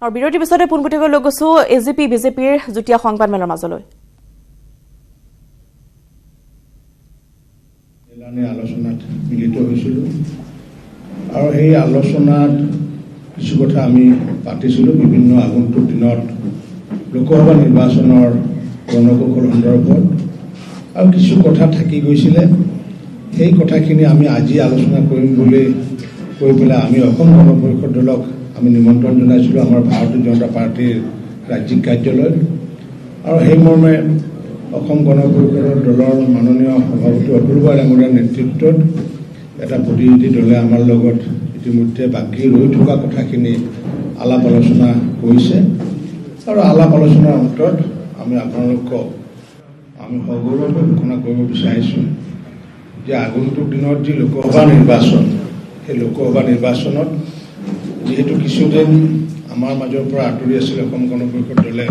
আৰু বিৰতিৰ পিছতে পোনপটীয়াকৈ লৈ গৈছো এজিপি বিজেপিৰ যুটীয়া সংবাদমেলৰ মাজলৈ। আলোচনাত মিলিত হৈছিলোঁ আৰু সেই আলোচনাত কিছু কথা আমি পাতিছিলোঁ বিভিন্ন আগন্তুক দিনত লোকসভা নিৰ্বাচনৰ ৰণকৌশল সন্দৰ্ভত আৰু কিছু কথা থাকি গৈছিলে। সেই কথাখিনি আমি আজি আলোচনা কৰিম বুলি কৈ পেলাই আমি অসম গণ পৰিষদ দলক আমি নিমন্ত্ৰণ জনাইছিলোঁ আমাৰ ভাৰতীয় জনতা পাৰ্টীৰ ৰাজ্যিক কাৰ্যালয়ত আৰু সেই মৰ্মে অসম গণ পৰিষদৰ দলৰ মাননীয় সভাপতি অতুল বৰা ডাঙৰীয়াৰ নেতৃত্বত এটা প্ৰতিনিধি দলে আমাৰ লগত ইতিমধ্যে বাকী ৰৈ থকা কথাখিনি আলাপ আলোচনা কৰিছে আৰু আলাপ আলোচনাৰ অন্তত আমি আপোনালোকক আমি সগৌৰৱে ঘোষণা কৰিব বিচাৰিছোঁ যে আগন্তুক দিনত যি লোকসভা নিৰ্বাচন সেই লোকসভা নিৰ্বাচনত যিহেতু কিছুদিন আমাৰ মাজৰ পৰা আঁতৰি আছিল অসম গণ পৰিষদ দলে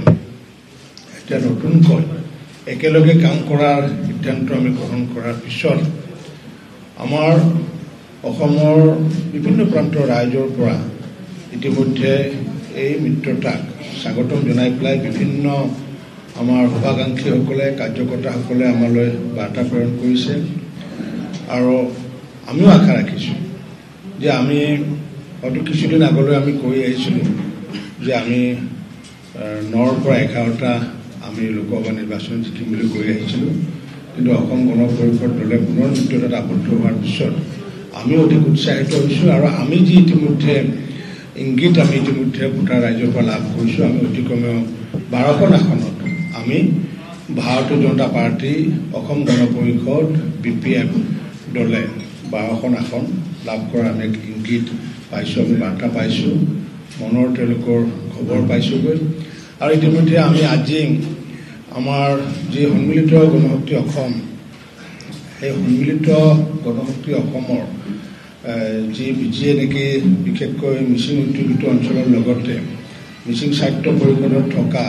এতিয়া নতুনকৈ একেলগে কাম কৰাৰ সিদ্ধান্ত আমি গ্ৰহণ কৰাৰ পিছত আমাৰ অসমৰ বিভিন্ন প্ৰান্তৰ ৰাইজৰ পৰা ইতিমধ্যে এই মিত্ৰতাক স্বাগতম জনাই পেলাই বিভিন্ন আমাৰ শুভাকাংক্ষীসকলে কাৰ্যকৰ্তাসকলে আমালৈ বাৰ্তা প্ৰেৰণ কৰিছে আৰু আমিও আশা ৰাখিছোঁ যে আমি হয়তো কিছুদিন আগলৈ আমি কৈ আহিছিলোঁ যে আমি 9ৰ পৰা 11টা আমি লোকসভা নিৰ্বাচন জিকিম বুলি কৈ আহিছিলোঁ, কিন্তু অসম গণ পৰিষদ দলে পুনৰ মিত্ৰতাত আবদ্ধ হোৱাৰ পিছত আমি অধিক উৎসাহিত হৈছোঁ আৰু আমি যি ইতিমধ্যে ইংগিত আমি ইতিমধ্যে ভোটাৰ ৰাইজৰ পৰা লাভ কৰিছোঁ আমি অতি কমেও 12খন আসনত আমি ভাৰতীয় জনতা পাৰ্টী অসম গণ পৰিষদ BPF দলে 12খন আসন লাভ কৰাৰ আমি ইংগিত পাইছোঁ, আমি বাৰ্তা পাইছোঁ, মনৰ তেওঁলোকৰ খবৰ পাইছোঁগৈ আৰু ইতিমধ্যে আমি আজি আমাৰ যি সন্মিলিত গণশক্তি অসম সেই সন্মিলিত গণশক্তি অসমৰ যিয়ে নেকি বিশেষকৈ মিচিং অধ্যুষিত অঞ্চলৰ লগতে মিচিং সাহিত্য পৰিষদত থকা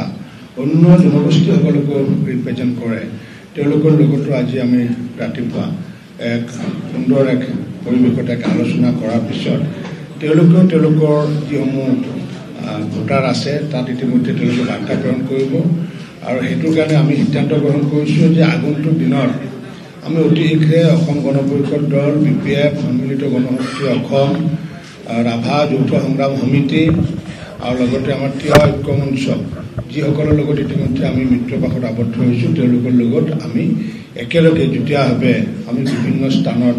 অন্য জনগোষ্ঠীসকলকো ৰিপ্ৰেজেণ্ট কৰে তেওঁলোকৰ লগতো আজি আমি ৰাতিপুৱা এক সুন্দৰ এক পৰিৱেশত এক আলোচনা কৰাৰ পিছত তেওঁলোকেও তেওঁলোকৰ যিসমূহ ভোটাৰ আছে তাত ইতিমধ্যে তেওঁলোকে বাৰ্তা প্ৰেৰণ কৰিব আৰু সেইটোৰ কাৰণে আমি সিদ্ধান্ত গ্ৰহণ কৰিছোঁ যে আগন্তুক দিনত আমি অতি শীঘ্ৰে অসম গণ পৰিষদ দল BPF সন্মিলিত গণশক্তি অসম ৰাভা যৌথ সংগ্ৰাম সমিতি আৰু লগতে আমাৰ থিয় ঐক্য মঞ্চ যিসকলৰ লগত ইতিমধ্যে আমি মিত্ৰপাশত আবদ্ধ হৈছোঁ তেওঁলোকৰ লগত আমি একেলগে যুটীয়াভাৱে আমি বিভিন্ন স্থানত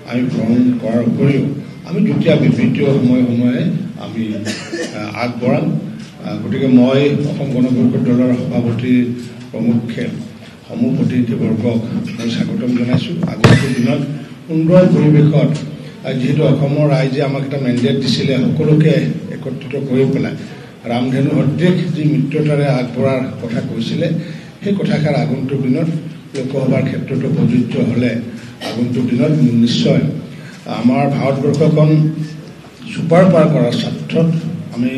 আমি ভ্ৰমণ কৰাৰ উপৰিও আমি যুটীয়া বিবৃতিও সময়ে সময়ে আমি আগবঢ়াম। গতিকে মই অসম গণ পৰিষদ দলৰ সভাপতি প্ৰমুখ্যে সমূহ প্ৰতিনিধিবৰ্গক মই স্বাগতম জনাইছোঁ। আগন্তুক দিনত সুন্দৰ পৰিৱেশত যিহেতু অসমৰ ৰাইজে আমাক এটা মেণ্ডেট দিছিলে সকলোকে একত্ৰিত কৰি পেলাই ৰামধেনু সদৃশ যি মিত্ৰতাৰে আগবঢ়াৰ কথা কৈছিলে সেই কথাষাৰ আগন্তুক দিনত লোকসভাৰ ক্ষেত্ৰতো প্ৰযোজ্য হ'লে আগন্তুক দিনত নিশ্চয় আমাৰ ভাৰতবৰ্ষখন ছুপাৰ পাৱাৰ কৰাৰ স্বাৰ্থত আমি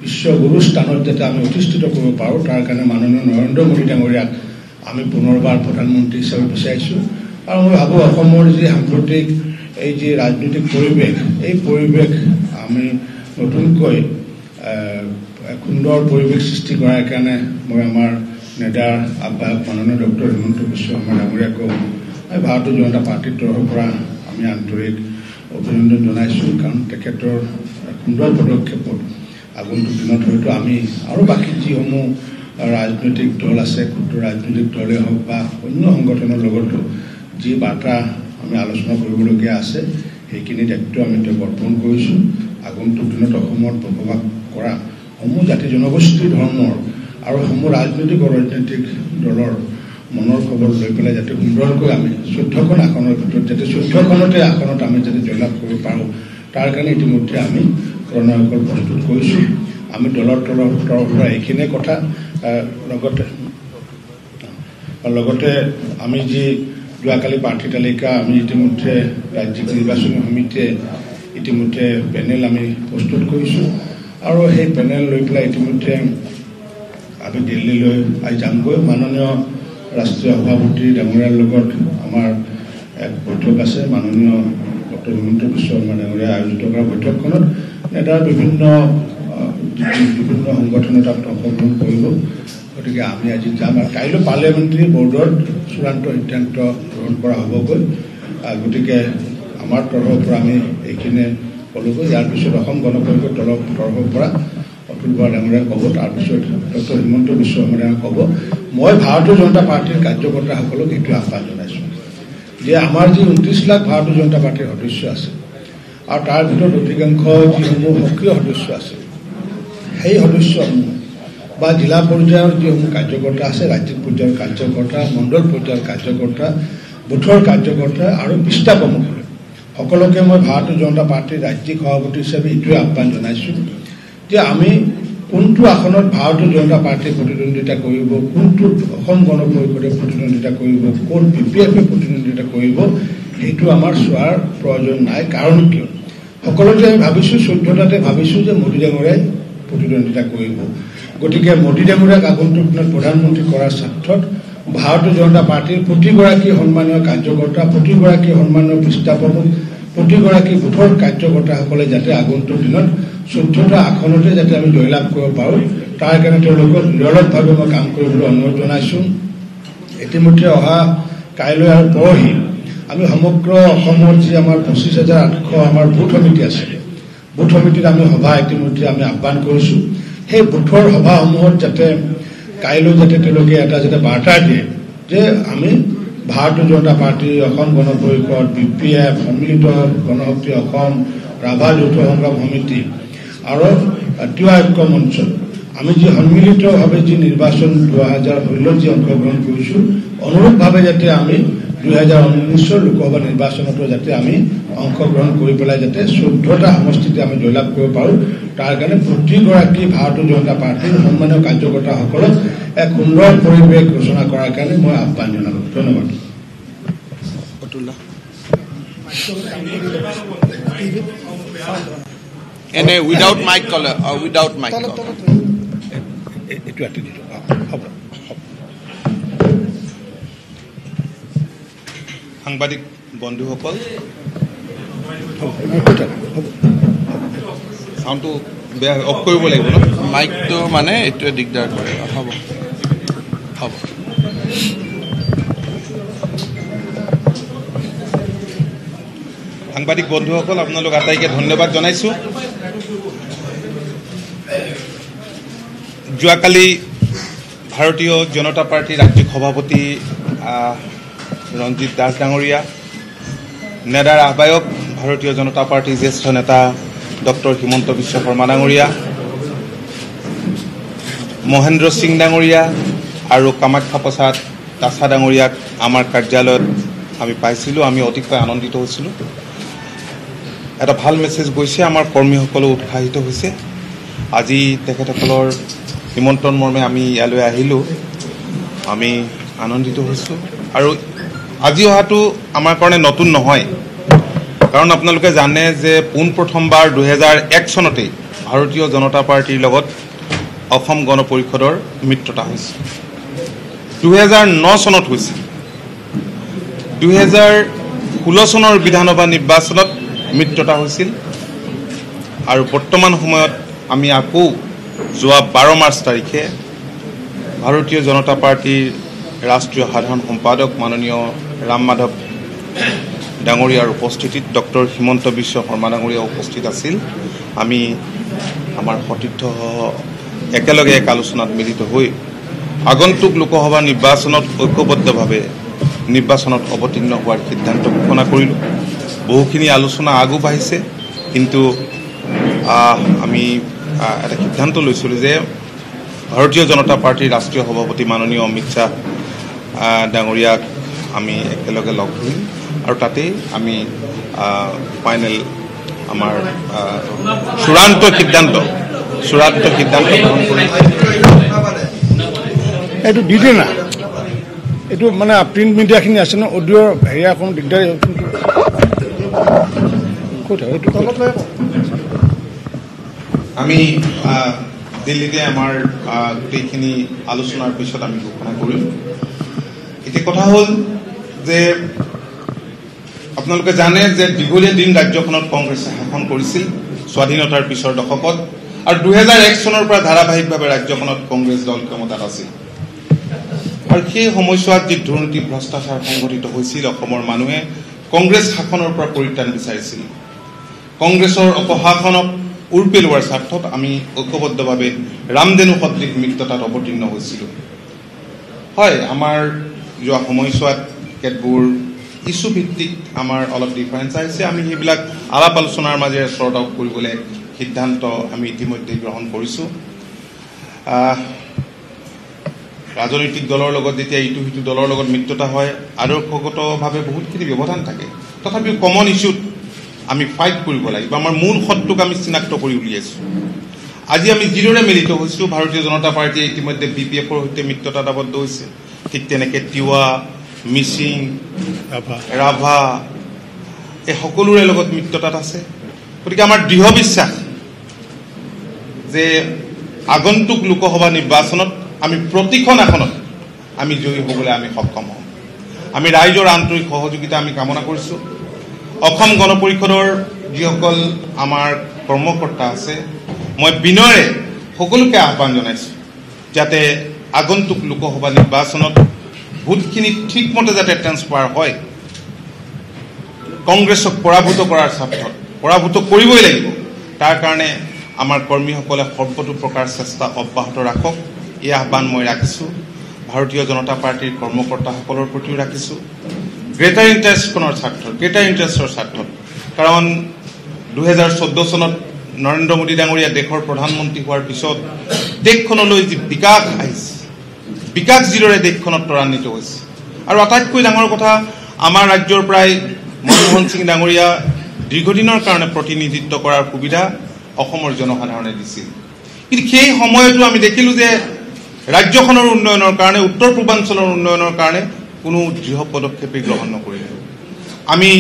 বিশ্বগুৰু স্থানত যাতে আমি অধিষ্ঠিত কৰিব পাৰোঁ তাৰ কাৰণে মাননীয় নৰেন্দ্ৰ মোদী ডাঙৰীয়াক আমি পুনৰবাৰ প্ৰধানমন্ত্ৰী হিচাপে বিচাৰিছোঁ আৰু মই ভাবোঁ অসমৰ যি সাম্প্ৰতিক এই যি ৰাজনৈতিক পৰিৱেশ এই পৰিৱেশ আমি নতুনকৈ সুন্দৰ পৰিৱেশ সৃষ্টি কৰাৰ কাৰণে মই আমাৰ নেতাৰ আহ্বায়ক মাননীয় ডক্টৰ হিমন্ত বিশ্ব শৰ্মা ডাঙৰীয়াকো ভাৰতীয় জনতা পাৰ্টীৰ তৰফৰ পৰা আমি আন্তৰিক অভিনন্দন জনাইছোঁ কাৰণ তেখেতৰ সুন্দৰ পদক্ষেপত আগন্তুক দিনত হয়তো আমি আৰু বাকী যিসমূহ ৰাজনৈতিক দল আছে ক্ষুদ্ৰ ৰাজনৈতিক দলেই হওক বা অন্য সংগঠনৰ লগতো যি বাৰ্তা আমি আলোচনা কৰিবলগীয়া আছে সেইখিনি দায়িত্ব আমি তেওঁক অৰ্পণ কৰিছোঁ। আগন্তুক দিনত অসমত বসবাস কৰা সমূহ জাতি জনগোষ্ঠী ধৰ্মৰ আৰু সমূহ ৰাজনৈতিক অৰাজনৈতিক দলৰ মনৰ খবৰ লৈ পেলাই যাতে সুন্দৰকৈ আমি 14খন আসনৰ ভিতৰত যাতে 14খনতে আসনত আমি যাতে জয়লাভ কৰিব পাৰোঁ তাৰ কাৰণে ইতিমধ্যে আমি প্ৰণয়কল প্ৰস্তুত কৰিছোঁ। আমি দলৰ তৰফৰ পৰা এইখিনিয়ে কথা লগতে আমি যি যোৱাকালি প্ৰাৰ্থী তালিকা আমি ইতিমধ্যে ৰাজ্যিক নিৰ্বাচনী সমিতিয়ে ইতিমধ্যে পেনেল আমি প্ৰস্তুত কৰিছোঁ আৰু সেই পেনেল লৈ পেলাই ইতিমধ্যে আমি দিল্লীলৈ আহি যামগৈ। মাননীয় ৰাষ্ট্ৰীয় সভাপতি ডাঙৰীয়াৰ লগত আমাৰ এক বৈঠক আছে, মাননীয় ডক্টৰ হিমন্ত বিশ্ব শৰ্মা ডাঙৰীয়াই আয়োজিত কৰা বৈঠকখনত নেতাৰ বিভিন্ন স্বাধীনতাত অংশগ্ৰহণ কৰিব। গতিকে আমি আজি যাম আৰু কাইলৈ পাৰ্লিয়ামেণ্টাৰী বৰ্ডৰ চূড়ান্ত সিদ্ধান্ত গ্ৰহণ কৰা হ'বগৈ। গতিকে আমাৰ তৰফৰ পৰা আমি এইখিনি ক'লোগৈ। ইয়াৰ পিছত অসম গণ পৰিষদৰ তৰফৰ পৰা অতুল বৰা ডাঙৰীয়াই ক'ব, তাৰপিছত ডক্টৰ হিমন্ত বিশ্ব শৰ্মাই ক'ব। মই ভাৰতীয় জনতা পাৰ্টীৰ কাৰ্যকৰ্তাসকলক এইটোৱে আহ্বান জনাইছোঁ যে আমাৰ যি 29 লাখ ভাৰতীয় জনতা পাৰ্টীৰ সদস্য আছে আৰু তাৰ ভিতৰত অধিকাংশ যিসমূহ সক্ৰিয় সদস্য আছে, সেই সদস্যসমূহ বা জিলা পৰ্যায়ৰ যিসমূহ কাৰ্যকৰ্তা আছে, ৰাজ্যিক পৰ্যায়ৰ কাৰ্যকৰ্তা, মণ্ডল পৰ্যায়ৰ কাৰ্যকৰ্তা, বুথৰ কাৰ্যকৰ্তা আৰু বিস্তাৰ প্ৰমুখ সকলোকে মই ভাৰতীয় জনতা পাৰ্টীৰ ৰাজ্যিক সভাপতি হিচাপে এইটোৱে আহ্বান জনাইছোঁ যে আমি কোনটো আসনত ভাৰতীয় জনতা পাৰ্টীয়ে প্ৰতিদ্বন্দ্বিতা কৰিব, কোনটো অসম গণ পৰিষদে প্ৰতিদ্বন্দ্বিতা কৰিব, কোন BPF প্ৰতিদ্বন্দ্বিতা কৰিব, সেইটো আমাৰ চোৱাৰ প্ৰয়োজন নাই। কাৰণ কিয় সকলোতে আমি ভাবিছোঁ, 14টাতে ভাবিছোঁ যে মোদী ডাঙৰীয়াই প্ৰতিদ্বন্দ্বিতা কৰিব। গতিকে মোদী ডাঙৰীয়াক আগন্তুক দিনত প্ৰধানমন্ত্ৰী কৰাৰ স্বাৰ্থত ভাৰতীয় জনতা পাৰ্টীৰ প্ৰতিগৰাকী সন্মানীয় কাৰ্যকৰ্তা, প্ৰতিগৰাকী সন্মানীয় বিস্তাৰ প্ৰমুখ, প্ৰতিগৰাকী বুথৰ কাৰ্যকৰ্তাসকলে যাতে আগন্তুক দিনত 14টা আসনতে যাতে আমি জয়লাভ কৰিব পাৰোঁ, তাৰ কাৰণে তেওঁলোকক নিৰলসভাৱে মই কাম কৰিবলৈ অনুৰোধ জনাইছোঁ। ইতিমধ্যে অহা কাইলৈ আৰু পৰহি আমি সমগ্ৰ অসমৰ যি আমাৰ 25,800 আমাৰ বুথ সমিতি আছে, বুথ সমিতিত আমি সভা ইতিমধ্যে আমি আহ্বান কৰিছোঁ। সেই বুথৰ সভাসমূহত যাতে কাইলৈ যাতে তেওঁলোকে এটা যাতে বাৰ্তা দিয়ে যে আমি ভাৰতীয় জনতা পাৰ্টী, অসম গণ পৰিষদ, BPF, সন্মিলিত গণশক্তি অসম, ৰাভা যৌথ সংগ্ৰাম সমিতি আৰু তিৱা ঐক্য মঞ্চ আমি যি সন্মিলিতভাৱে যি নিৰ্বাচন 2016 যি অংশগ্ৰহণ কৰিছোঁ, অনুৰূপভাৱে যাতে আমি 2019 লোকসভা নিৰ্বাচনতো যাতে আমি অংশগ্ৰহণ কৰি পেলাই যাতে 14টা সমষ্টিতে আমি জয়লাভ কৰিব পাৰোঁ, তাৰ কাৰণে প্ৰতিগৰাকী ভাৰতীয় জনতা পাৰ্টীৰ সন্মানীয় কাৰ্যকৰ্তাসকলক এক সুন্দৰ পৰিৱেশ ঘোষণা কৰাৰ কাৰণে মই আহ্বান জনালোঁ। ধন্যবাদ। এনে উইদাউট মাইক কলে উইদাউট মাইক এইটো আঁতি দিলোঁ। হ'ব। সাংবাদিক বন্ধুসকল, চাউণ্ডটো বেয়া অফ কৰিব লাগিব ন? মাইকটো মানে এইটোৱে দিগদাৰ কৰে। হ'ব হ'ব। সাংবাদিক বন্ধুসকল, আপোনালোক আটাইকে ধন্যবাদ জনাইছোঁ। যোৱাকালি ভাৰতীয় জনতা পাৰ্টীৰ ৰাজ্যিক সভাপতি ৰঞ্জিত দাস ডাঙৰীয়া, নেডাৰ আহ্বায়ক ভাৰতীয় জনতা পাৰ্টীৰ জ্যেষ্ঠ নেতা ডক্টৰ হিমন্ত বিশ্ব শৰ্মা ডাঙৰীয়া, মহেন্দ্ৰ সিং ডাঙৰীয়া আৰু কামাখ্যা প্ৰসাদ তাছা ডাঙৰীয়াক আমাৰ কাৰ্যালয়ত আমি পাইছিলোঁ। আমি অতিকৈ আনন্দিত হৈছিলোঁ। এটা ভাল মেছেজ গৈছে, আমাৰ কৰ্মীসকলো উৎসাহিত হৈছে। আজি তেখেতসকলৰ নিমন্ত্ৰণ মৰ্মে আমি ইয়ালৈ আহিলোঁ, আমি আনন্দিত হৈছোঁ। আৰু আজি অহাটো আমাৰ কাৰণে নতুন নহয়, কাৰণ আপোনালোকে জানে যে পোনপ্ৰথমবাৰ 2001 চনতেই ভাৰতীয় জনতা পাৰ্টীৰ লগত অসম গণ পৰিষদৰ মিত্ৰতা হৈছে। 2009 চনত হৈছিল। 2016 চনৰ বিধানসভা নিৰ্বাচনত মিত্ৰতা হৈছিল আৰু বৰ্তমান সময়ত আমি আকৌ যোৱা 12 মাৰ্চ তাৰিখে ভাৰতীয় জনতা পাৰ্টীৰ ৰাষ্ট্ৰীয় সাধাৰণ সম্পাদক মাননীয় ৰাম মাধৱ ডাঙৰীয়াৰ উপস্থিতিত ডক্টৰ হিমন্ত বিশ্ব শৰ্মা ডাঙৰীয়া উপস্থিত আছিল। আমি আমাৰ সতীৰ্থ একেলগে এক আলোচনাত মিলিত হৈ আগন্তুক লোকসভা নিৰ্বাচনত ঐক্যবদ্ধভাৱে নিৰ্বাচনত অৱতীৰ্ণ হোৱাৰ সিদ্ধান্ত ঘোষণা কৰিলোঁ। বহুখিনি আলোচনা আগু বাঢ়িছে, কিন্তু আমি এটা সিদ্ধান্ত লৈছিলোঁ যে ভাৰতীয় জনতা পাৰ্টীৰ ৰাষ্ট্ৰীয় সভাপতি মাননীয় অমিত শ্বাহ ডাঙৰীয়াক আমি একেলগে লগ ধৰিম আৰু তাতেই আমি ফাইনেল আমাৰ চূড়ান্ত সিদ্ধান্ত গ্ৰহণ কৰিম। এইটো দি দিয়ে না, এইটো মানে প্ৰিণ্ট মিডিয়াখিনি আছে ন, অডিঅ'ৰ হেৰিয়া অকণ দিগদাৰী। আমি দিল্লীতে আমাৰ গোটেইখিনি আলোচনাৰ পিছত আমি ঘোষণা কৰিম। এতিয়া কথা হ'ল যে আপোনালোকে জানে যে দীঘলীয়া দিন ৰাজ্যখনত কংগ্ৰেছে শাসন কৰিছিল স্বাধীনতাৰ পিছৰ দশকত, আৰু 2001 চনৰ পৰা ধাৰাবাহিকভাৱে ৰাজ্যখনত কংগ্ৰেছ দল ক্ষমতাত আছিল আৰু সেই সময়ছোৱাত যি দুৰ্নীতি ভ্ৰষ্টাচাৰ সংঘটিত হৈছিল অসমৰ মানুহে কংগ্ৰেছ শাসনৰ পৰা পৰিত্ৰাণ বিচাৰিছিল কংগ্ৰেছৰ অপশাসনক উৰ পেলোৱাৰ স্বাৰ্থত আমি ঐক্যবদ্ধভাৱে ৰামধেনু সদৃশ মিত্ৰতাত অৱতীৰ্ণ হৈছিলোঁ হয় আমাৰ যোৱা সময়ছোৱাত কেতবোৰ ইছ্যু ভিত্তিক আমাৰ অলপ ডিফাৰেঞ্চ আহিছে আমি সেইবিলাক আলাপ আলোচনাৰ মাজেৰে চৰ্ট আউট কৰিবলৈ সিদ্ধান্ত আমি ইতিমধ্যে গ্ৰহণ কৰিছোঁ ৰাজনৈতিক দলৰ লগত যেতিয়া ইটো সিটো দলৰ লগত মিত্ৰতা হয় আদৰ্শগতভাৱে বহুতখিনি ব্যৱধান থাকে তথাপিও কমন ইছ্যুত আমি ফাইট কৰিব লাগিব আমাৰ মূল শত্ৰুক আমি চিনাক্ত কৰি উলিয়াইছোঁ আজি আমি যিদৰে মিলিত হৈছোঁ ভাৰতীয় জনতা পাৰ্টীয়ে ইতিমধ্যে BPFৰ সৈতে মিত্ৰতাত আবদ্ধ হৈছে ঠিক তেনেকৈ তিৱা মিচিং ৰাভা এই সকলোৰে লগত মিত্ৰতাত আছে গতিকে আমাৰ দৃঢ় বিশ্বাস যে আগন্তুক লোকসভা নিৰ্বাচনত আমি প্ৰতিখন আসনত আমি জয়ী হ'বলৈ আমি সক্ষম হ'ম আমি ৰাইজৰ আন্তৰিক সহযোগিতা আমি কামনা কৰিছোঁ অসম গণ পৰিষদৰ যিসকল আমাৰ কৰ্মকৰ্তা আছে মই বিনয়েৰে সকলোকে আহ্বান জনাইছোঁ যাতে আগন্তুক লোকসভা নিৰ্বাচনত ভোটখিনি ঠিকমতে যাতে ট্ৰেন্সফাৰ হয় কংগ্ৰেছক পৰাভূত কৰাৰ স্বাৰ্থত পৰাভূত কৰিবই লাগিব তাৰ কাৰণে আমাৰ কৰ্মীসকলে সৰ্বতো প্ৰকাৰ চেষ্টা অব্যাহত ৰাখক এই আহ্বান মই ৰাখিছোঁ ভাৰতীয় জনতা পাৰ্টীৰ কৰ্মকৰ্তাসকলৰ প্ৰতিও ৰাখিছোঁ গ্ৰেটাৰ ইণ্টাৰেষ্টৰ স্বাৰ্থত কাৰণ 2014 চনত নৰেন্দ্ৰ মোদী ডাঙৰীয়া দেশৰ প্ৰধানমন্ত্ৰী হোৱাৰ পিছত দেশখনলৈ যি বিকাশ আহিছে বিকাশ যিদৰে দেশখনত ত্বৰান্বিত হৈছে আৰু আটাইতকৈ ডাঙৰ কথা আমাৰ ৰাজ্যৰ প্ৰায় মনমোহন সিং ডাঙৰীয়া দীৰ্ঘদিনৰ কাৰণে প্ৰতিনিধিত্ব কৰাৰ সুবিধা অসমৰ জনসাধাৰণে দিছিল কিন্তু সেই সময়তো আমি দেখিলোঁ যে ৰাজ্যখনৰ উন্নয়নৰ কাৰণে উত্তৰ পূৰ্বাঞ্চলৰ উন্নয়নৰ কাৰণে কোনো দৃঢ় পদক্ষেপেই গ্ৰহণ নকৰিলে আমি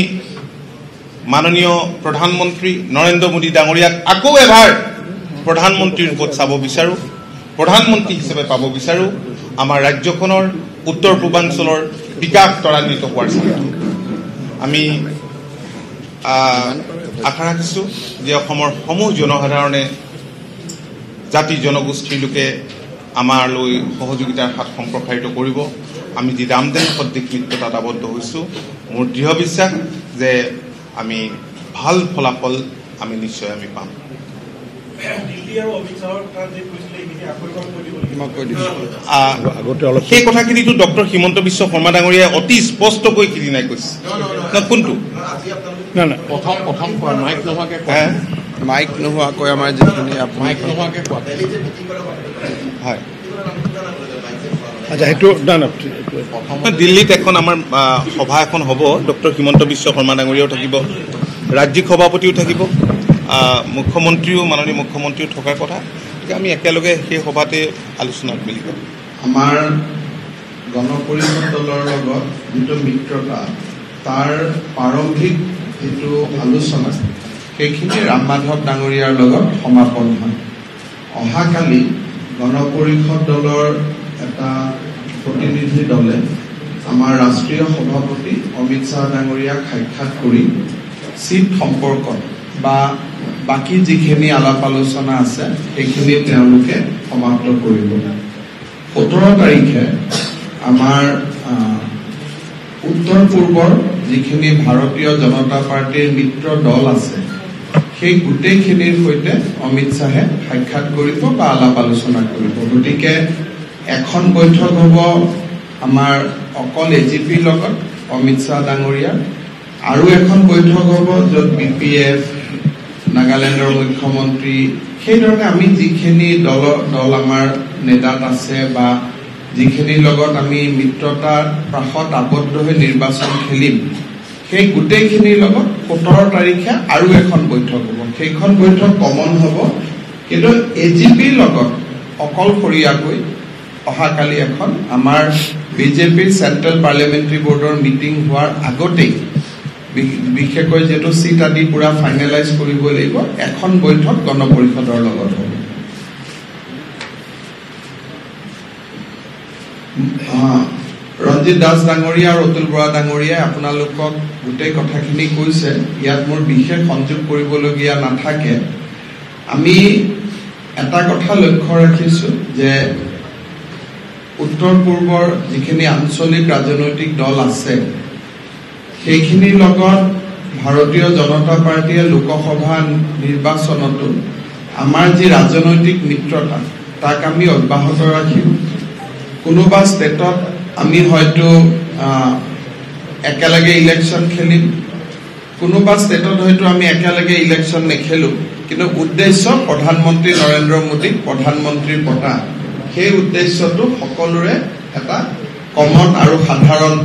মাননীয় প্ৰধানমন্ত্ৰী নৰেন্দ্ৰ মোদী ডাঙৰীয়াক আকৌ এবাৰ প্ৰধানমন্ত্ৰীৰ ৰূপত চাব বিচাৰোঁ প্ৰধানমন্ত্ৰী হিচাপে পাব বিচাৰোঁ আমাৰ ৰাজ্যখনৰ উত্তৰ পূৰ্বাঞ্চলৰ বিকাশ ত্বৰান্বিত হোৱাৰ স্বাৰ্থত আমি আশা ৰাখিছোঁ যে অসমৰ সমূহ জনসাধাৰণে জাতি জনগোষ্ঠীৰ লোকে আমালৈ সহযোগিতাৰ হাত সম্প্ৰসাৰিত কৰিব আমি যি ৰামধেনু সদৃশ মিত্ৰতাত আবদ্ধ হৈছোঁ মোৰ দৃঢ় বিশ্বাস যে আমি ভাল ফলাফল আমি নিশ্চয় আমি পাম সেই কথাখিনিতো ডক্টৰ হিমন্ত বিশ্ব শৰ্মা ডাঙৰীয়াই অতি স্পষ্টকৈ সিদিনাই কৈছে কোনটো মাইক নোহোৱাকৈ আমাৰ যিখিনি মাইক নোহোৱাকৈ হয় আচ্ছা সেইটো দিল্লীত এখন আমাৰ সভা এখন হ'ব ডক্টৰ হিমন্ত বিশ্ব শৰ্মা ডাঙৰীয়াও থাকিব ৰাজ্যিক সভাপতিও থাকিব মুখ্যমন্ত্ৰীও মাননীয় মুখ্যমন্ত্ৰীও থকাৰ কথা গতিকে আমি একেলগে সেই সভাতে আলোচনাত মিলিব আমাৰ গণ পৰিষদ দলৰ লগত যিটো মিত্ৰতা তাৰ প্ৰাৰম্ভিক যিটো আলোচনা সেইখিনি ৰাম মাধৱ ডাঙৰীয়াৰ লগত সমাপন হয় অহাকালি গণ পৰিষদ দলৰ এটা প্ৰতিনিধি দলে আমাৰ ৰাষ্ট্ৰীয় সভাপতি অমিত শ্বাহ ডাঙৰীয়াক সাক্ষাৎ কৰি চিট সম্পৰ্কত বা বাকী যিখিনি আলাপ আলোচনা আছে সেইখিনি তেওঁলোকে সমাপ্ত কৰিব 17 তাৰিখে আমাৰ উত্তৰ পূৰ্বৰ যিখিনি ভাৰতীয় জনতা পাৰ্টীৰ মিত্ৰ দল আছে সেই গোটেইখিনিৰ সৈতে অমিত শ্বাহে সাক্ষাৎ কৰিব বা আলাপ আলোচনা কৰিব গতিকে এখন বৈঠক হ'ব আমাৰ অকল এজিপিৰ লগত অমিত শ্বাহ ডাঙৰীয়া আৰু এখন বৈঠক হ'ব য'ত BPF নাগালেণ্ডৰ মুখ্যমন্ত্ৰী সেইধৰণে আমি যিখিনি দল আমাৰ নেতাত আছে বা যিখিনিৰ লগত আমি মিত্ৰতাৰ প্ৰাসত আবদ্ধ হৈ নিৰ্বাচন খেলিম সেই গোটেইখিনিৰ লগত 17 তাৰিখে আৰু এখন বৈঠক হ'ব সেইখন বৈঠক কমন হ'ব কিন্তু এজিপিৰ লগত অকলশৰীয়াকৈ অহাকালি এখন আমাৰ বিজেপিৰ চেণ্ট্ৰেল পাৰ্লিয়ামেণ্টাৰী বৰ্ডৰ মিটিং হোৱাৰ আগতেই বিশেষকৈ যেটো সিট আদি পুৰা ফাইনেলাইজ কৰিব লাগিব এখন বৈঠক গণ পৰিষদৰ লগত হ'ব ৰঞ্জিত দাস ডাঙৰীয়া আৰু অতুল বৰা ডাঙৰীয়াই আপোনালোকক গোটেই কথাখিনি কৈছে ইয়াত মোৰ বিশেষ সংযোগ কৰিবলগীয়া নাথাকে আমি এটা কথা লক্ষ্য ৰাখিছোঁ যে উত্তৰ পূৰ্বৰ যিখিনি আঞ্চলিক ৰাজনৈতিক দল আছে সেইখিনিৰ লগত ভাৰতীয় জনতা পাৰ্টীয়ে লোকসভা নিৰ্বাচনতো আমাৰ যি ৰাজনৈতিক মিত্ৰতা তাক আমি অব্যাহত ৰাখিম কোনোবা ষ্টেটত আমি হয়তো একেলগে ইলেকশ্যন খেলিম কোনোবা ষ্টেটত হয়তো আমি একেলগে ইলেকশ্যন নেখেলো কিন্তু উদ্দেশ্য প্ৰধানমন্ত্ৰী নৰেন্দ্ৰ মোদীক প্ৰধানমন্ত্ৰীৰ পতা সেই উদ্দেশ্যটো সকলোৰে এটা কমন আৰু সাধাৰণ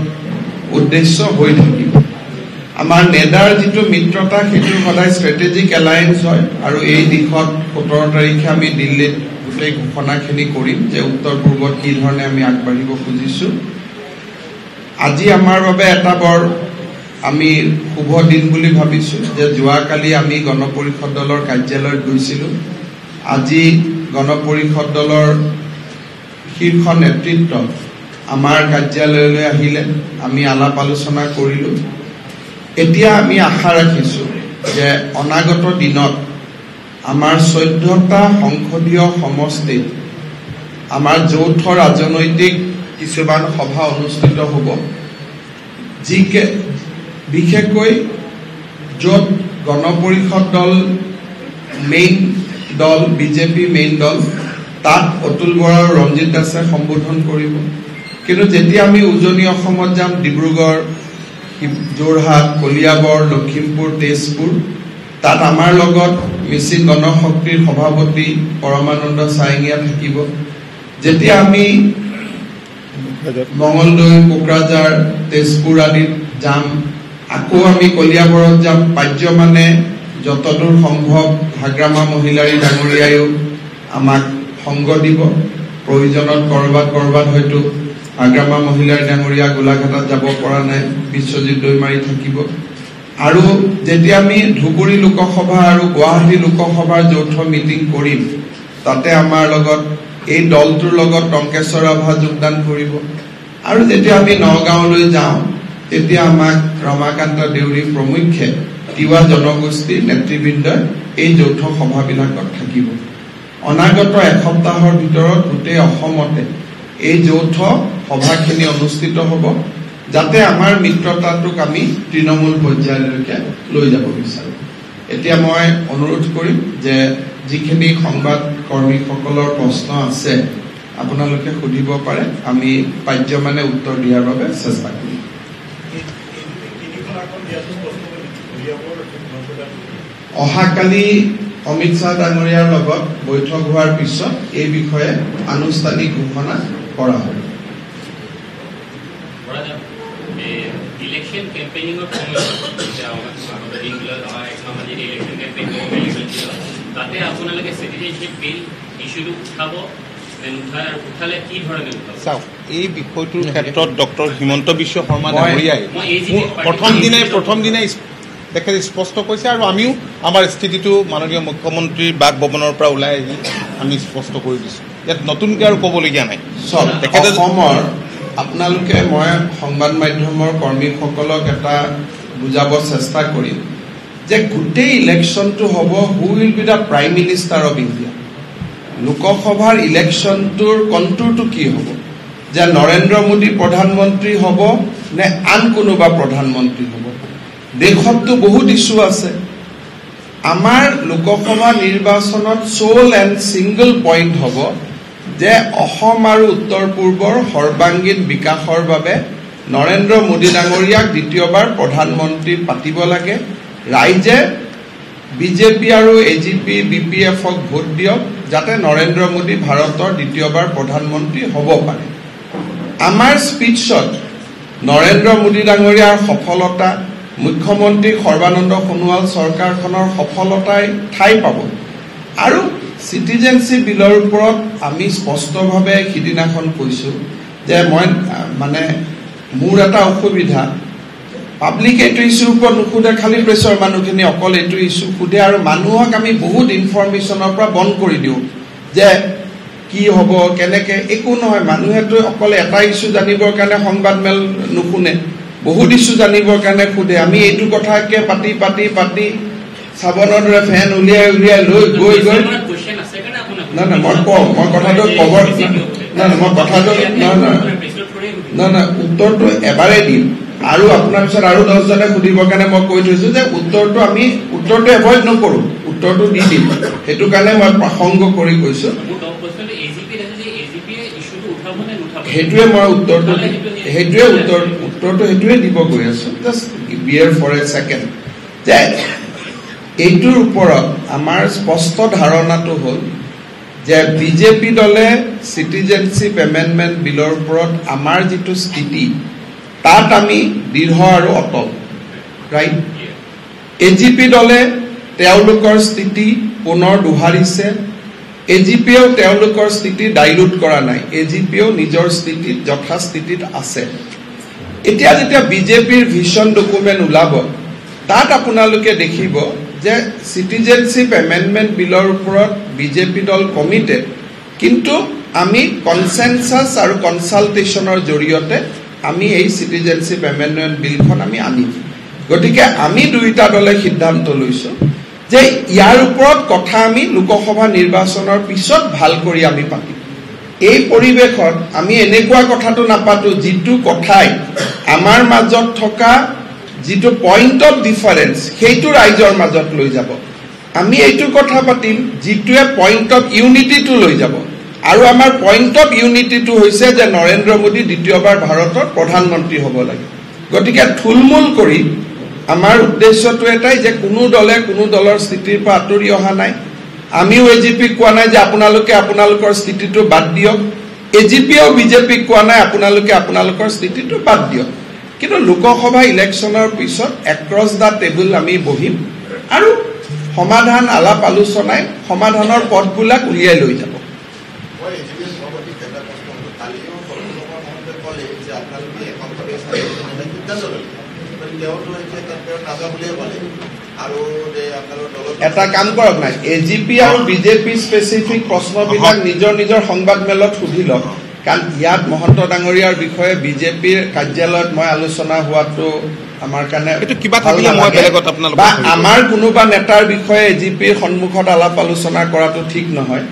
উদ্দেশ্য হৈ থাকিব আমাৰ নেডাৰ যিটো মিত্ৰতা সেইটো সদায় ষ্ট্ৰেটেজিক এলায়েন্স হয় আৰু এই দিশত 17 তাৰিখে আমি দিল্লীত গোটেই ঘোষণাখিনি কৰিম যে উত্তৰ পূৰ্বত কি ধৰণে আমি আগবাঢ়িব খুজিছোঁ আজি আমাৰ বাবে এটা বৰ আমি শুভ দিন বুলি ভাবিছোঁ যে যোৱাকালি আমি গণপৰিষদ দলৰ কাৰ্যালয়ত গৈছিলোঁ আজি গণপৰিষদ দলৰ শীৰ্ষ নেতৃত্ব আমাৰ কাৰ্যালয়লৈ আহিলে আমি আলাপ আলোচনা কৰিলোঁ এতিয়া আমি আশা ৰাখিছোঁ যে অনাগত দিনত আমাৰ 14টা সংসদীয় সমষ্টিত আমাৰ যৌথ ৰাজনৈতিক কিছুমান সভা অনুষ্ঠিত হ'ব যিকে বিশেষকৈ য'ত গণপৰিষদ দল মেইন দল বিজেপি মেইন দল তাত অতুল বৰা আৰু ৰঞ্জিত দাসে সম্বোধন কৰিব কিন্তু যেতিয়া আমি উজনি অসমত যাম ডিব্ৰুগড় যোৰহাট কলিয়াবৰ লখিমপুৰ তেজপুৰ তাত আমাৰ লগত মিছিল গণশক্তিৰ সভাপতি পৰমানন্দ সাইঙিয়া থাকিব যেতিয়া আমি মঙলদৈ কোকৰাঝাৰ তেজপুৰ আদিত যাম আকৌ আমি কলিয়াবৰত যাম পাৰ্যমানে যতদূৰ সম্ভৱ ভাগ্ৰামা মহিলাৰী ডাঙৰীয়ায়ো আমাক সংগ দিব প্ৰয়োজনত কৰবাত হয়তো ভাগ্ৰামা মহিলাৰী ডাঙৰীয়া গোলাঘাটত যাব পৰা নাই বিশ্বজিৎ দৈমাৰী থাকিব আৰু যেতিয়া আমি ধুবুৰী লোকসভা আৰু গুৱাহাটী লোকসভাৰ যৌথ মিটিং কৰিম তাতে আমাৰ লগত এই দলটোৰ লগত টংকেশ্বৰ ৰাভা যোগদান কৰিব আৰু যেতিয়া আমি নগাঁৱলৈ যাওঁ তেতিয়া আমাক ৰমাকান্ত দেউৰী প্ৰমুখ্যে তিৱা জনগোষ্ঠীৰ নেতৃবৃন্দই এই যৌথ সভাবিলাকত থাকিব অনাগত এসপ্তাহৰ ভিতৰত গোটেই অসমতে এই যৌথ সভাখিনি অনুষ্ঠিত হ'ব যাতে আমাৰ মিত্ৰতাটোক আমি তৃণমূল পৰ্যায়লৈকে লৈ যাব বিচাৰোঁ এতিয়া মই অনুৰোধ কৰিম যে যিখিনি সংবাদ কৰ্মীসকলৰ প্ৰশ্ন আছে আপোনালোকে সুধিব পাৰে আমি পাৰ্যমানে উত্তৰ দিয়াৰ বাবে চেষ্টা কৰিম অহাকালি অমিত শ্বাহ ডাঙৰীয়াৰ লগত বৈঠক হোৱাৰ পিছত এই বিষয়ে আনুষ্ঠানিক ঘোষণা কৰা হ'ব ইলেকশন ক্যাম্পেইনিংৰ সময়ত দিনবিলাক আমাৰ ইলেকশন ক্যাম্পেইনিং তাতে আপোনালোকে সিটিজেনশিপ বিল ইস্যুটো উঠাব উঠালে কি ধৰণে উঠাব চাওক এই বিষয়টোৰ ক্ষেত্ৰত ডক্টৰ হিমন্ত বিশ্ব শৰ্মা ডাঙৰীয়াই প্ৰথম দিনাই তেখেতে স্পষ্ট কৈছে আৰু আমিও আমাৰ স্থিতিটো মাননীয় মুখ্যমন্ত্ৰীৰ বাসভৱনৰ পৰা ওলাই আহি আমি স্পষ্ট কৰি দিছোঁ ইয়াত নতুনকৈ আৰু ক'বলগীয়া নাই তেখেতে অসমৰ আপোনালোকে মই সংবাদ মাধ্যমৰ কৰ্মীসকলক এটা বুজাব চেষ্টা কৰিম যে গোটেই ইলেকশ্যনটো হ'ব who will be the prime minister of India লোকসভাৰ ইলেকশ্যনটোৰ কণ্টুৰটো কি হ'ব যে নৰেন্দ্ৰ মোদী প্ৰধানমন্ত্ৰী হ'ব নে আন কোনোবা প্ৰধানমন্ত্ৰী হ'ব দেশততো বহুত ইছ্যু আছে আমাৰ লোকসভা নিৰ্বাচনত সোল এণ্ড ছিংগল পইণ্ট হ'ব যে অসম আৰু উত্তৰ পূৰ্বৰ সৰ্বাংগীন বিকাশৰ বাবে নৰেন্দ্ৰ মোদী ডাঙৰীয়াক দ্বিতীয়বাৰ প্ৰধানমন্ত্ৰী পাতিব লাগে ৰাইজে বিজেপি আৰু এজিপি বিপিএফক ভোট দিয়ক যাতে নৰেন্দ্ৰ মোদী ভাৰতৰ দ্বিতীয়বাৰ প্ৰধানমন্ত্ৰী হ'ব পাৰে আমাৰ স্পীচত নৰেন্দ্ৰ মোদী ডাঙৰীয়াৰ সফলতা মুখ্যমন্ত্ৰী সৰ্বানন্দ সোণোৱাল চৰকাৰখনৰ সফলতাই ঠাই পাব আৰু সিটিজেনশিপ বিলৰ ওপৰত আমি স্পষ্টভাৱে সিদিনাখন কৈছোঁ যে মই মানে মোৰ এটা অসুবিধা পাব্লিক এইটো ইছ্যুৰ ওপৰত নুসুধে খালি প্ৰেছৰ মানুহখিনি অকল এইটো ইছ্যু সোধে আৰু মানুহক আমি বহুত ইনফৰমেশ্যনৰ পৰা বন্ধ কৰি দিওঁ যে কি হ'ব কেনেকৈ একো নহয় মানুহেতো অকল এটা ইছ্যু জানিবৰ কাৰণে সংবাদমেল নুশুনে বহুত ইছ্যু জানিবৰ কাৰণে সোধে আমি এইটো কথাকে পাতি চাবনৰ দৰে ফেন উলিয়াই লৈ গৈ না না মই কথাটো কবৰ না মই কথাটো না উত্তৰটো এবাৰে দিম আৰু আপোনাৰ পিছত আৰু 10 জনে সুধিবৰ কাৰণে মই কৈ থৈছো যে উত্তৰটো এভয়েড নকৰো উত্তৰটো দি দিম হেতু কাৰণে মই প্ৰসংগ কৰি কৈছো হেতুৱে মই উত্তৰটো হেতুৱে দিব গৈ আছো জাস্ট বিয়াৰ ফৰ এ সেকেন্ড যে এইটোৰ ওপৰত আমাৰ স্পষ্ট ধাৰণাটো হ'ল যে বিজেপি দলে সিটিজেনশিপ এমেন্ডমেন্ট বিলৰ ওপৰত আমাৰ যেটো স্থিতি তাত আমি দৃঢ় আৰু অটল ৰাইট এজিপি দলে তেওঁলোকৰ স্থিতি পুনৰ দুহাৰিছে এজিপিও তেওঁলোকৰ স্থিতি ডাইলুট কৰা নাই এজিপিও নিজৰ স্থিতিত যথাস্থিতিত আছে এতিয়া যেতিয়া বিজেপিৰ ভিজন ডকুমেন্ট ওলাব তাত আপোনালোকে দেখিব যে সিটিজেনশিপ এমেন্ডমেন্ট বিলৰ ওপৰত বিজেপি দল কমিটেড কিন্তু আমি কনসেনসাস আৰু কনসালটেশনৰ জৰিয়তে আমি এই সিটিজেনশিপ এমেন্ডমেন্ট বিলখন আমি আনিম গতিকে আমি দুইটা দলে সিদ্ধান্ত লৈছো যে ইয়াৰ ওপৰত কথা আমি লোকসভা নিৰ্বাচনৰ পিছত ভাল কৰি আমি পাতিম এই পৰিবেশত আমি এনেকুৱা কথাটো নাপাতো যিটো কথাই আমাৰ মাজত থকা যিটো পইণ্ট অফ ডিফাৰেন্স সেইটো ৰাইজৰ মাজত লৈ যাব আমি এইটো কথা পাতিম যিটোৱে পইণ্ট অফ ইউনিটিটো লৈ যাব আৰু আমাৰ পইণ্ট অফ ইউনিটিটো হৈছে যে নৰেন্দ্ৰ মোদী দ্বিতীয়বাৰ ভাৰতৰ প্ৰধানমন্ত্ৰী হ'ব লাগে গতিকে থুলমূল কৰি আমাৰ উদ্দেশ্যটো এটাই যে কোনো দলে কোনো দলৰ স্থিতিৰ পৰা আঁতৰি অহা নাই আমিও এজিপিক কোৱা নাই যে আপোনালোকৰ স্থিতিটো বাদ দিয়ক এজিপিও বিজেপিক কোৱা নাই আপোনালোকৰ স্থিতিটো বাদ দিয়ক কিন্তু লোকসভা ইলেকশ্যনৰ পিছত এক্ৰছ দা টেবুল আমি বহিম আৰু সমাধান আলাপ আলোচনাই সমাধানৰ পথবিলাক উলিয়াই লৈ যাব এটা কাম কৰক নাই এজিপি আৰু বিজেপি স্পেচিফিক প্ৰশ্নবিলাক নিজৰ সংবাদ মেলত সুধি লওক কাৰণ ইয়াত মহন্ত ডাঙৰীয়াৰ বিষয়ে বিজেপিৰ কাৰ্যালয়ত মই আলোচনা হোৱাটো আমাৰ কাৰণে এটো কিবা থাকিলে মই বেলেগত আপোনালোকক বা আমাৰ কোনোবা নেতাৰ বিষয়ে এজিপিৰ সন্মুখত আলাপ আলোচনা কৰাটো ঠিক নহয়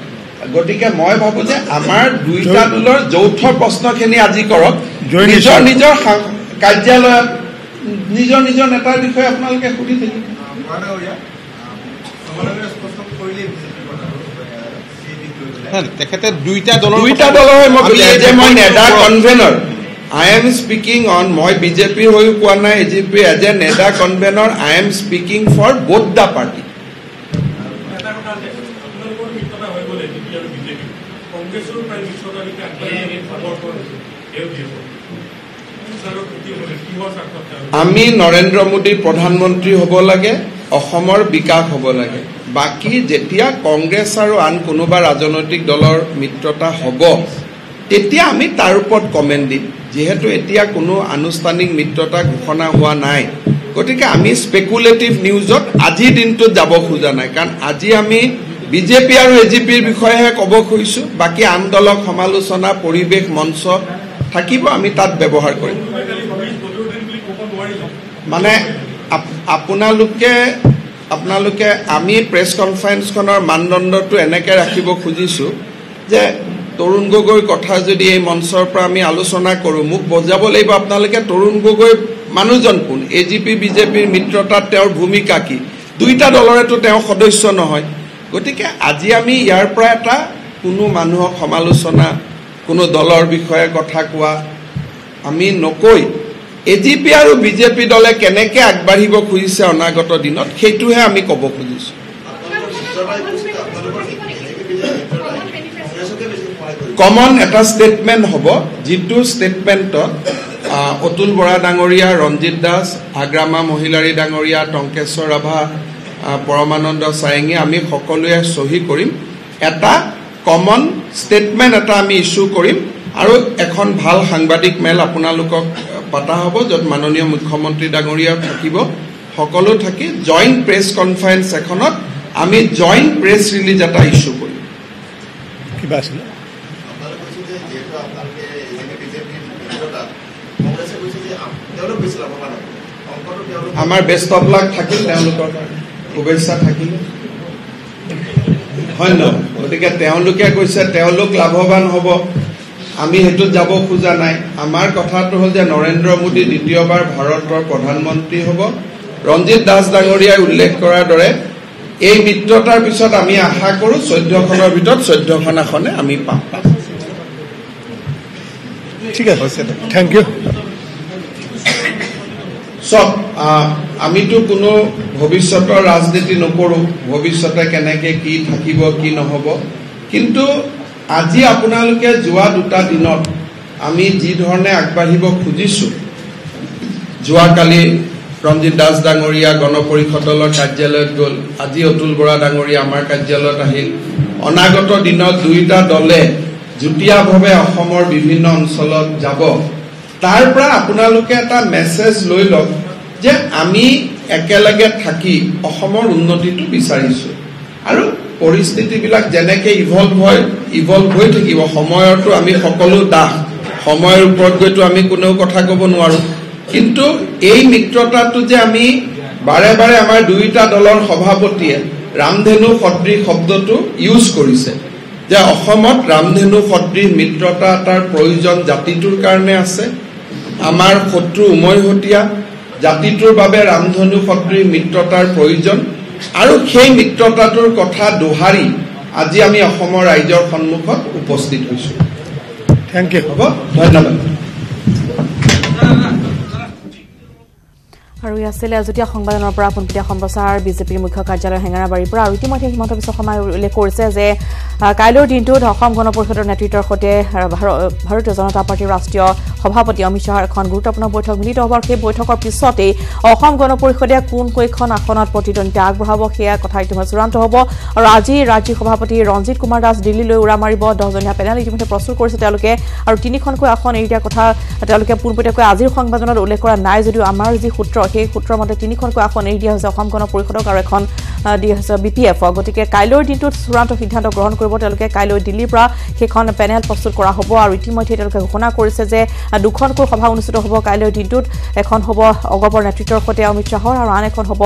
গতিকে মই ভাবো যে আমাৰ দুইটা দলৰ যৌথ প্ৰশ্নখিনি আজি কৰক নিজৰ কাৰ্যালয়ত নিজৰ নেতাৰ বিষয়ে আপোনালোকে সুধি থাকিব তেখেতে দুইটা দলৰ মই NEDA convener I am speaking on মই বিজেপিৰ হৈ কোৱা নাই AGP as a NEDA convener I am speaking for both the party আমি নৰেন্দ্ৰ মোদী প্ৰধানমন্ত্ৰী হ'ব লাগে অসমৰ বিকাশ হ'ব লাগে বাকি যেতিয়া কংগ্ৰেছ আৰু আন কোনোবা ৰাজনৈতিক দলৰ মিত্ৰতা হ'ব তেতিয়া আমি তাৰ ওপৰত কমেন্ট দিম যেহেতু এতিয়া কোনো আনুষ্ঠানিক মিত্ৰতা ঘোষণা হোৱা নাই গতিকে আমি স্পেকুলেটিভ নিউজত আজি দিনটোত যাব খোজা নাই কাৰণ আজি আমি বিজেপি আৰু এজিপিৰ বিষয়েহে ক'ব খুজিছো বাকি আন দলক সমালোচনা পৰিৱেশ মঞ্চ থাকিব আমি তাত ব্যৱহাৰ কৰিম মানে আপোনালোকে আমি প্ৰেছ কনফাৰেন্সখনৰ মানদণ্ডটো এনেকৈ ৰাখিব খুজিছো যে তৰুণ গগৈৰ কথা যদি এই মঞ্চৰ পৰা আমি আলোচনা কৰোঁ মোক বুজাব লাগিব আপোনালোকে তৰুণ গগৈ মানুহজন কোন এজিপি বিজেপিৰ মিত্ৰতাত তেওঁৰ ভূমিকা কি দুইটা দলৰেতো তেওঁ সদস্য নহয় গতিকে আজি আমি ইয়াৰ পৰা এটা কোনো মানুহক সমালোচনা কোনো দলৰ বিষয়ে কথা কোৱা আমি নকৈ এজিপি আৰু বিজেপি দলে কেনেকৈ আগবাঢ়িব খুজিছে অনাগত দিনত সেইটোহে আমি ক'ব খুজিছো কমন এটা স্টেটমেন্ট হ'ব যিটো স্টেটমেন্টত অতুল বৰা ডাঙৰীয়া ৰঞ্জিত দাস আগ্ৰামা মহিলাৰী ডাঙৰীয়া টংকেশ্বৰ ৰাভা পৰমানন্দ সাইঙে আমি সকলোৱে সহি কৰিম এটা কমন স্টেটমেন্ট এটা আমি ইস্যু কৰিম আৰু এখন ভাল সাংবাদিক মেল আপোনালোকক পাতা হ'ব য'ত মাননীয় মুখ্যমন্ত্ৰী ডাঙৰীয়া থাকিব সকলো থাকি জইণ্ট প্ৰেছ কনফাৰেন্স এখনত আমি জইণ্ট প্ৰেছ ৰিলিজ এটা ইস্যু কৰিম কিবা আছিল আমাৰ বেষ্ট অফ লাক থাকিল তেওঁলোকৰ শুভেচ্ছা থাকিল হয় ন গতিকে তেওঁলোকে কৈছে তেওঁলোক লাভৱান হ'ব আমি হেতুত যাব খোজা নাই আমাৰ কথাটো হ'ল যে নৰেন্দ্ৰ মোদী দ্বিতীয়বাৰ ভাৰতৰ প্ৰধানমন্ত্ৰী হ'ব ৰঞ্জিত দাস ডাঙৰীয়াই উল্লেখ কৰাৰ দৰে এই মিত্ৰতাৰ পিছত আমি আশা কৰোঁ 14খনৰ ভিতৰত 14খন আসনে আমি পাম ঠিক আছে থ্যাংক ইউ সব আমিতো কোনো ভৱিষ্যতৰ ৰাজনীতি নকৰোঁ ভৱিষ্যতে কেনেকৈ কি থাকিব কি নহ'ব কিন্তু আজি আপোনালোকে যোৱা দুটা দিনত আমি যি ধৰণে আগবাঢ়িব খুজিছোঁ যোৱাকালি ৰঞ্জিত দাস ডাঙৰীয়া গণপৰিষদ দলৰ কাৰ্যালয়ত গ'ল আজি অতুল বৰা ডাঙৰীয়া আমাৰ কাৰ্যালয়ত আহিল অনাগত দিনত দুইটা দলে যুটীয়াভাৱে অসমৰ বিভিন্ন অঞ্চলত যাব তাৰ পৰা আপোনালোকে এটা মেছেজ লৈ লওক যে আমি একেলগে থাকি অসমৰ উন্নতিটো বিচাৰিছোঁ আৰু পৰিস্থিতিবিলাক যেনেকৈ ইভলভ হৈ থাকিব সময়ৰতো আমি সকলো দাস সময়ৰ ওপৰত গৈতো আমি কোনেও কথা ক'ব নোৱাৰোঁ কিন্তু এই মিত্ৰতাটো যে আমি বাৰে বাৰে আমাৰ দুইটা দলৰ সভাপতিয়ে ৰামধেনু সদৃশ শব্দটো ইউজ কৰিছে যে অসমত ৰামধেনু সদৃশ মিত্ৰতা এটাৰ প্ৰয়োজন জাতিটোৰ কাৰণে আছে আমাৰ শত্ৰু উমৈহতীয়া জাতিটোৰ বাবে ৰামধেনু সদৃশ মিত্ৰতাৰ প্ৰয়োজন আৰু সেই মিত্ৰতাটোৰ কথা দোহাৰি আজি আমি অসমৰ ৰাইজৰ সন্মুখত উপস্থিত হৈছোঁ থ্যাংক ইউ হ'ব ধন্যবাদ আৰু আছিলে যুটীয়া সংবাদনৰ পৰা পোনপটীয়া সম্প্ৰচাৰ বিজেপিৰ মুখ্য কাৰ্যালয় হেঙাৰাবাৰীৰ পৰা আৰু ইতিমধ্যে হিমন্ত বিশ্ব শৰ্মাই উল্লেখ কৰিছে যে কাইলৈৰ দিনটোত অসম গণ পৰিষদৰ নেতৃত্বৰ সৈতে ভাৰতীয় জনতা পাৰ্টীৰ ৰাষ্ট্ৰীয় সভাপতি অমিত শ্বাহৰ এখন গুৰুত্বপূৰ্ণ বৈঠক মিলিত হ'ব আৰু সেই বৈঠকৰ পিছতেই অসম গণ পৰিষদে কোন কেইখন আসনত প্ৰতিদ্বন্দ্বিতা আগবঢ়াব সেয়া কথা ইতিমধ্যে চূড়ান্ত হ'ব আৰু আজি ৰাজ্যিক সভাপতি ৰঞ্জিত কুমাৰ দাস দিল্লীলৈ উৰা মাৰিব 10জনীয়া পেনেল ইতিমধ্যে প্ৰস্তুত কৰিছে তেওঁলোকে আৰু 3খনকৈ আসন এৰি দিয়াৰ কথা তেওঁলোকে পোনপটীয়াকৈ আজিৰ সংবাদনত উল্লেখ কৰা নাই যদিও আমাৰ যি সূত্ৰ সেই সূত্ৰৰ মতে 3খনকৈ আসন এৰি দিয়া হৈছে অসম গণ পৰিষদক আৰু এখন দিয়া হৈছে BPF গতিকে কাইলৈৰ দিনটোত চূড়ান্ত সিদ্ধান্ত গ্ৰহণ কৰিব তেওঁলোকে কাইলৈ দিল্লীৰ পৰা সেইখন পেনেল প্ৰস্তুত কৰা হ'ব আৰু ইতিমধ্যে তেওঁলোকে ঘোষণা কৰিছে যে 2খনকৈ সভা অনুষ্ঠিত হ'ব কাইলৈৰ দিনটোত এখন হ'ব অগপৰ নেতৃত্বৰ সৈতে অমিত শ্বাহৰ আৰু আন এখন হ'ব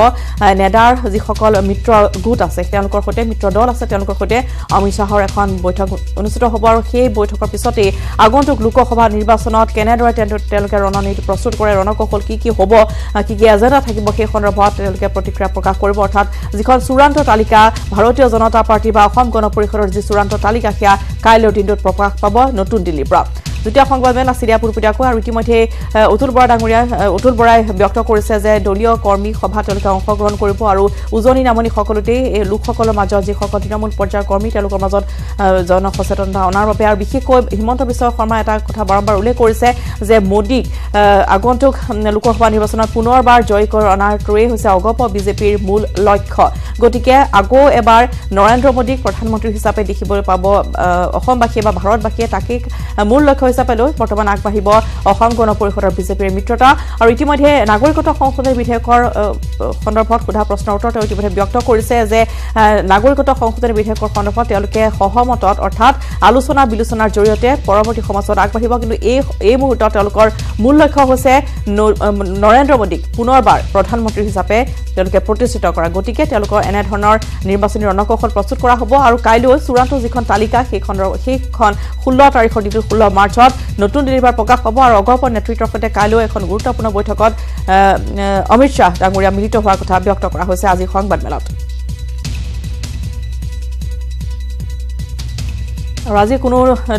নেডাৰ যিসকল মিত্ৰ গোট আছে তেওঁলোকৰ সৈতে মিত্ৰ দল আছে তেওঁলোকৰ সৈতে অমিত শ্বাহৰ এখন বৈঠক অনুষ্ঠিত হ'ব আৰু সেই বৈঠকৰ পিছতেই আগন্তুক লোকসভা নিৰ্বাচনত কেনেদৰে তেওঁলোকে ৰণনীতি প্ৰস্তুত কৰে ৰণকৌশল কি হ'ব কি এজেণ্ডা থাকিব সেই সন্দৰ্ভত তেওঁলোকে প্ৰতিক্ৰিয়া প্ৰকাশ কৰিব অৰ্থাৎ যিখন চূড়ান্ত তালিকা ভাৰতীয় জনতা পাৰ্টি বা অসম গণ পৰিষদৰ যি চূড়ান্ত তালিকা সেয়া কাইলৈৰ দিনটোত প্ৰকাশ পাব নতুন দিল্লীৰ পৰা যুটীয়া সংবাদমেল আছিলে পোনপটীয়াকৈ আৰু ইতিমধ্যে অতুল বৰাই ব্যক্ত কৰিছে যে দলীয় কৰ্মী সভা তেওঁলোকে অংশগ্ৰহণ কৰিব আৰু উজনি নামনি সকলোতেই এই লোকসকলৰ মাজত যিসকল তৃণমূল পৰ্যায়ৰ কৰ্মী তেওঁলোকৰ মাজত জনসচেতনতা অনাৰ বাবে আৰু বিশেষকৈ হিমন্ত বিশ্ব শৰ্মাই এটা কথা বাৰম্বাৰ উল্লেখ কৰিছে যে মোদীক আগন্তুক লোকসভা নিৰ্বাচনত পুনৰবাৰ জয় কৰি অনাৰটোৱেই হৈছে অগপ বিজেপিৰ মূল লক্ষ্য গতিকে আকৌ এবাৰ নৰেন্দ্ৰ মোদীক প্ৰধানমন্ত্ৰী হিচাপে দেখিবলৈ পাব অসমবাসীয়ে বা ভাৰতবাসীয়ে তাকে মূল লক্ষ্য হিচাপে লৈ বৰ্তমান আগবাঢ়িব অসম গণ পৰিষদৰ বিজেপিৰ মিত্ৰতা আৰু ইতিমধ্যে নাগৰিকত্ব সংশোধনী বিধেয়কৰ সন্দৰ্ভত সোধা প্ৰশ্নৰ উত্তৰ তেওঁ ইতিমধ্যে ব্যক্ত কৰিছে যে নাগৰিকত্ব সংশোধনী বিধেয়কৰ সন্দৰ্ভত তেওঁলোকে সহমতত অৰ্থাৎ আলোচনা বিলোচনাৰ জৰিয়তে পৰৱৰ্তী সময়ত আগবাঢ়িব কিন্তু এই মুহূৰ্তত তেওঁলোকৰ মূল লক্ষ্য হৈছে নৰেন্দ্ৰ মোদীক পুনৰবাৰ প্ৰধানমন্ত্ৰী হিচাপে তেওঁলোকে প্ৰতিষ্ঠিত কৰা গতিকে তেওঁলোকৰ এনেধৰণৰ নিৰ্বাচনী ৰণকৌশল প্ৰস্তুত কৰা হ'ব আৰু কাইলৈ চূড়ান্ত যিখন তালিকা সেইখন 16 তাৰিখৰ দিনটো 16 মাৰ্চত নতুন দিল্লীৰ পৰা প্ৰকাশ হ'ব আৰু অগপৰ নেতৃত্বৰ সৈতে কাইলৈ এখন গুৰুত্বপূৰ্ণ বৈঠকত অমিত শ্বাহ ডাঙৰীয়া মিলিত হোৱাৰ কথা ব্যক্ত কৰা হৈছে আজি সংবাদমেলত আজি কোনো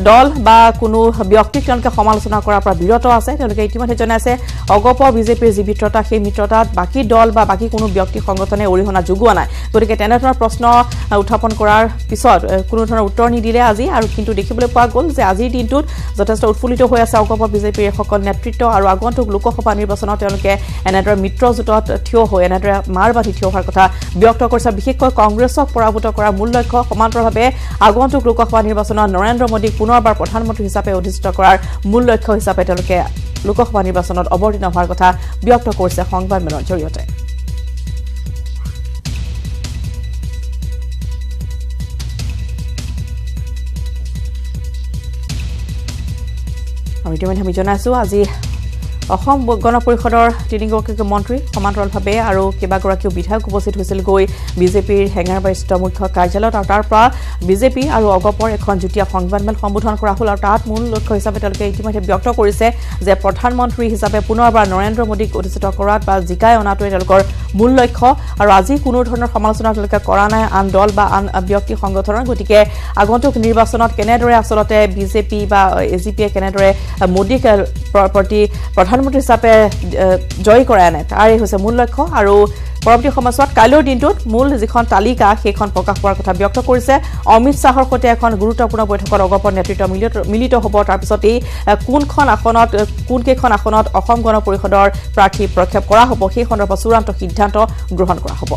দল বা কোনো ব্যক্তিক তেওঁলোকে সমালোচনা কৰাৰ পৰা বিৰত আছে তেওঁলোকে ইতিমধ্যে জনাইছে অগপ বিজেপিৰ যি মিত্ৰতা সেই মিত্ৰতাত বাকী দল বা বাকী কোনো ব্যক্তি সংগঠনে অৰিহণা যোগোৱা নাই গতিকে তেনেধৰণৰ প্ৰশ্ন উত্থাপন কৰাৰ পিছত কোনো ধৰণৰ উত্তৰ নিদিলে আজি আৰু কিন্তু দেখিবলৈ পোৱা গ'ল যে আজিৰ দিনটোত যথেষ্ট উৎফুল্লিত হৈ আছে অগপ বিজেপিৰ সকল নেতৃত্ব আৰু আগন্তুক লোকসভা নিৰ্বাচনত তেওঁলোকে এনেদৰে মিত্ৰজোঁটত থিয় হৈ এনেদৰে মাৰ বান্ধি থিয় হোৱাৰ কথা ব্যক্ত কৰিছে বিশেষকৈ কংগ্ৰেছক পৰাভূত কৰাৰ মূল লক্ষ্য সমান্তৰালভাৱে আগন্তুক লোকসভা নিৰ্বাচনত নৰেন্দ্ৰ মোদীক পুনৰবাৰ প্ৰধানমন্ত্ৰী হিচাপে অধিষ্ঠিত কৰাৰ মূল লক্ষ্য হিচাপে তেওঁলোকে লোকসভা নিৰ্বাচনত অৱতীৰ্ণ হোৱাৰ কথা ব্যক্ত কৰিছে সংবাদমেলৰ জৰিয়তে আৰু ইতিমধ্যে আমি জনাইছোঁ আজি অসম গণ পৰিষদৰ তিনিগৰাকী মন্ত্ৰী সমান্তৰালভাৱে আৰু কেইবাগৰাকীও বিধায়ক উপস্থিত হৈছিল গৈ বিজেপিৰ হেঙাৰবাৰীস্থিত মুখ্য কাৰ্যালয়ত আৰু তাৰ পৰা বিজেপি আৰু অগপৰ এখন যুটীয়া সংবাদমেল সম্বোধন কৰা হ'ল আৰু তাত মূল লক্ষ্য হিচাপে তেওঁলোকে ইতিমধ্যে ব্যক্ত কৰিছে যে প্ৰধানমন্ত্ৰী হিচাপে পুনৰবাৰ নৰেন্দ্ৰ মোদীক অধিষ্ঠিত কৰাত বা জিকাই অনাটোৱে তেওঁলোকৰ মূল লক্ষ্য আৰু আজি কোনো ধৰণৰ সমালোচনা তেওঁলোকে কৰা নাই আন দল বা আন ব্যক্তি সংগঠনৰ গতিকে আগন্তুক নিৰ্বাচনত কেনেদৰে আচলতে বিজেপি বা এজিপিয়ে কেনেদৰে মোদীক প্ৰতি প্ৰধানমন্ত্ৰী হিচাপে জয় কৰাই আনে তাৰে হৈছে মূল লক্ষ্য আৰু পৰৱৰ্তী সময়ছোৱাত কাইলৈৰ দিনটোত মূল যিখন তালিকা সেইখন প্ৰকাশ কৰাৰ কথা ব্যক্ত কৰিছে অমিত শ্বাহৰ সৈতে এখন গুৰুত্বপূৰ্ণ বৈঠকত অগপৰ নেতৃত্ব মিলিত হ'ব তাৰপিছত এই কোনকেইখন আসনত অসম গণ পৰিষদৰ প্ৰাৰ্থী প্ৰক্ষেপ কৰা হ'ব সেই সন্দৰ্ভত চূড়ান্ত সিদ্ধান্ত গ্ৰহণ কৰা হ'ব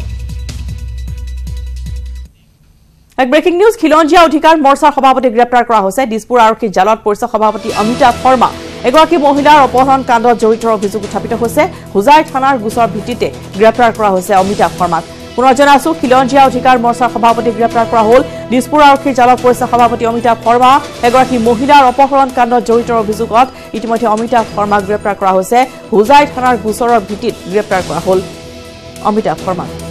এক ব্ৰেকিং নিউজ খিলঞ্জীয়া অধিকাৰ মৰ্চাৰ সভাপতি গ্ৰেপ্তাৰ কৰা হৈছে দিছপুৰ আৰক্ষীৰ জালত পৰিছে সভাপতি অমিতাভ শৰ্মা এগৰাকী মহিলাৰ অপহৰণ কাণ্ডত জড়িত অভিযোগ উত্থাপিত হৈছে হুজাই থানাৰ গোচৰ ভিত্তিতে গ্ৰেপ্তাৰ কৰা হৈছে অমিতাভ শৰ্মাক পুনৰ জনাইছো খিলঞ্জীয়া অধিকাৰ মৰ্চাৰ সভাপতি গ্ৰেপ্তাৰ কৰা হ'ল দিছপুৰ আৰক্ষীৰ জালত পৰিছে সভাপতি অমিতাভ শৰ্মা এগৰাকী মহিলাৰ অপহৰণ কাণ্ডত জড়িত অভিযোগত ইতিমধ্যে অমিতাভ শৰ্মাক গ্ৰেপ্তাৰ কৰা হৈছে হুজাই থানাৰ গোচৰৰ ভিত্তিত গ্ৰেপ্তাৰ কৰা হ'ল অমিতাভ শৰ্মাক